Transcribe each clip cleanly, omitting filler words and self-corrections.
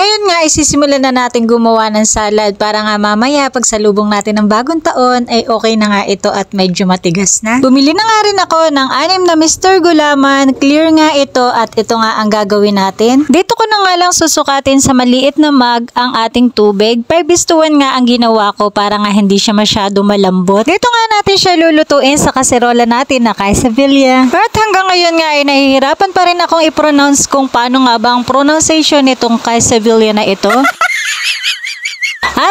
Ngayon nga ay sisimulan na natin gumawa ng salad para nga mamaya pagsalubong natin ng bagong taon ay okay na nga ito at medyo matigas na. Bumili na nga rin ako ng 6 na Mr. Gulaman. Clear nga ito at ito nga ang gagawin natin. Dito ko na nga lang susukatin sa maliit na mug ang ating tubig. 5:1 nga ang ginawa ko para nga hindi siya masyado malambot. Dito nga natin siya lulutuin sa kaserola natin na quesadilla. At hanggang ngayon nga ay nahihirapan pa rin akong i-pronounce kung paano nga ba ang pronunciation nitong quesadilla na ito.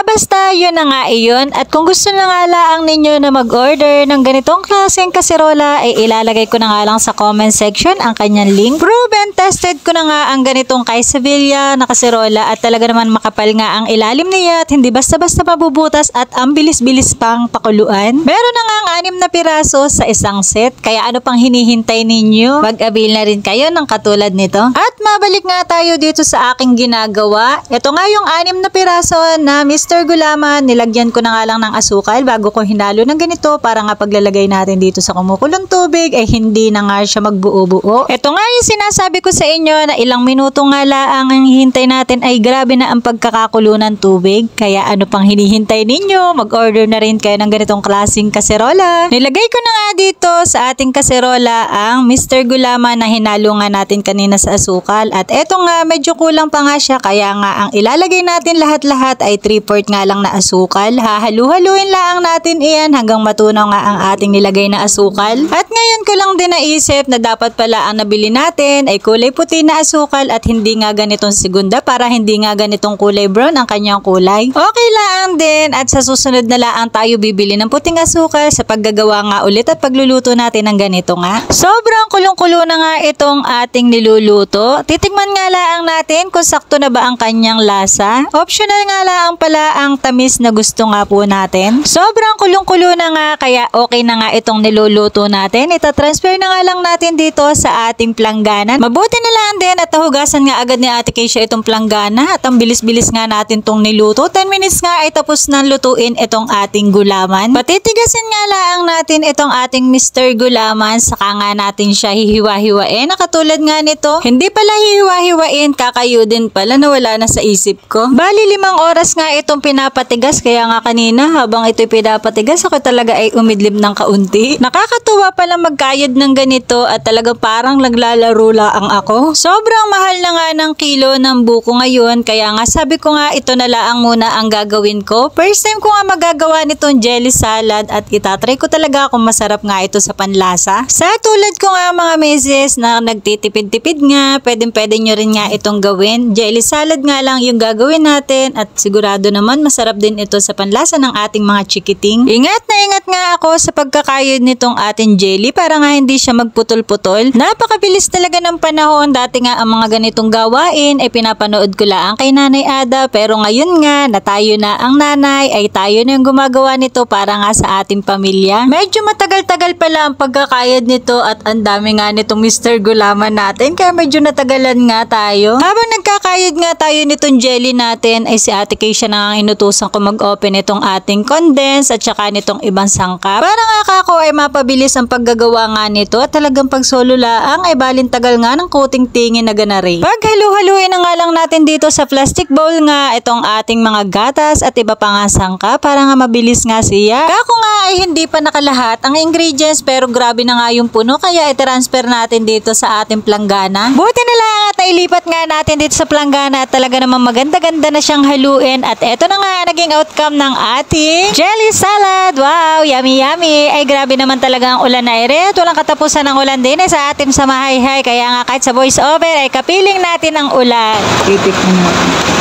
Basta yun na nga iyon. At kung gusto na nga lang ninyo na mag-order ng ganitong klaseng kaserola ay ilalagay ko na nga lang sa comment section ang kanyang link. Proven tested ko na nga ang ganitong quesadilla na kaserola at talaga naman makapal nga ang ilalim niya at hindi basta-basta mabubutas at ang bilis-bilis pang pakuluan. Meron na nga ang 6 na piraso sa isang set. Kaya ano pang hinihintay ninyo? Mag-avail na rin kayo ng katulad nito. At mabalik nga tayo dito sa aking ginagawa. Ito nga yung 6 na piraso na Mr. Gulaman, nilagyan ko na nga lang ng asukal bago ko hinalo ng ganito para nga paglalagay natin dito sa kumukulong tubig ay hindi na nga siya magbuo-buo. Ito nga yung sinasabi ko sa inyo na ilang minuto nga lang ang hihintay natin ay grabe na ang pagkakakulo ng tubig. Kaya ano pang hinihintay ninyo? Mag-order na rin kayo ng ganitong klaseng kaserola. Nilagay ko na nga dito sa ating kaserola ang Mr. Gulaman na hinalo nga natin kanina sa asukal. At eto nga medyo kulang pa nga siya kaya nga ang ilalagay natin lahat-lahat ay 3/4 nga lang na asukal. Hahalu-haluin lang natin iyan hanggang matunaw nga ang ating nilagay na asukal. At ngayon ko lang din naisip na dapat pala ang nabili natin ay kulay puti na asukal at hindi nga ganitong segunda para hindi nga ganitong kulay brown ang kanyang kulay. Okay lang din at sa susunod na lang tayo bibili ng puting asukal sa paggagawa nga ulit at pagluluto natin ng ganito nga. Sobrang kulong-kulo na nga itong ating niluluto. Titikman nga lang natin kung sakto na ba ang kanyang lasa. Optional nga lang pala ang tamis na gusto nga po natin. Sobrang kulong-kulo na nga kaya okay na nga itong niluluto natin. Itatransfer na nga lang natin dito sa ating planggana. Mabuti na lang din at nahugasan nga agad ni Ate Keisha itong planggana at ang bilis-bilis nga natin itong niluto. 10 minutes nga ay tapos na lutuin itong ating gulaman. Patitigasin nga lang natin itong ating Mr. Gulaman saka nga natin siya hihiwa-hiwain na katulad nga nito. Hindi pala hihiwa-hiwain, kakayo din pala na wala na sa isip ko. Bali 5 oras nga itong pinapatigas kaya nga kanina habang ito'y pinapatigas ako talaga ay umidlip ng kaunti. Nakakatuwa pala magkayod ng ganito at talaga parang naglalaro lang ako. Sobrang mahal na nga ng kilo ng buko ngayon kaya nga sabi ko nga ito na lang muna ang gagawin ko. First time ko nga magagawa nitong jelly salad at itatry ko talaga kung masarap nga ito sa panlasa. Sa tulad ko nga mga meses na nagtitipid-tipid nga, pwede nyo rin nga itong gawin. Jelly salad nga lang yung gagawin natin at sigurado naman masarap din ito sa panlasa ng ating mga chikiting. Ingat na ingat nga ako sa pagkakayod nitong ating jelly para nga hindi siya magputol-putol. Napakabilis talaga ng panahon. Dati nga ang mga ganitong gawain ay pinapanood ko lang kay Nanay Ada pero ngayon nga na tayo na ang nanay ay tayo na yung gumagawa nito para nga sa ating pamilya. Medyo matagal-tagal pala ang pagkakayod nito at ang dami nga nitong Mr. Gulaman natin kaya medyo natagalan nga tayo. Habang nagkakayod nga tayo nitong jelly natin ay si Ate Keisha na ang inutusan ko mag-open itong ating condense at saka nitong ibang sangkap. Para nga kako ay mapabilis ang paggagawa nga nito at talagang pag solo laang ay balintagal nga ng coating tingin na ganari. Pag halu-haluin na nga lang natin dito sa plastic bowl nga itong ating mga gatas at iba pa nga sangkap para nga mabilis nga siya. Kako nga ay hindi pa nakalahat ang ingredients pero grabe na nga yung puno kaya i-transfer natin dito sa ating planggana. Buti na lang at nailipat nga natin dito sa planggana at talaga namang maganda-ganda na siyang haluin at eto na nga naging outcome ng ating jelly salad. Wow, yummy yummy. Ay grabe naman talaga ang ulan na ere. Walang katapusan ng ulan din sa ating samahay-hay. Kaya nga kahit sa voice over ay kapiling natin ang ulan. Titikman natin.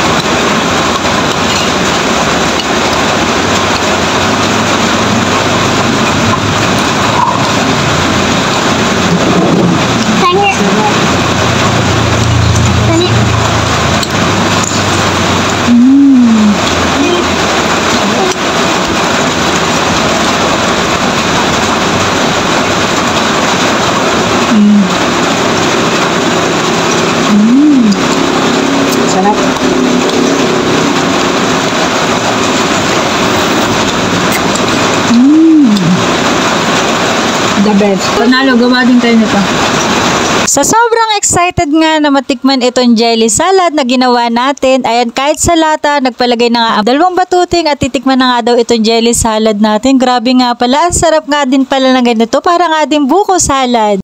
Sarap. The best. Panalo, gawa din kayo nito. Sa sobrang excited nga na matikman itong jelly salad na ginawa natin. Ayan, kahit sa lata, nagpalagay na nga ang 2 batuting at titikman na nga daw itong jelly salad natin. Grabe nga pala, ang sarap nga din pala ng ganito. Para nga din buko salad.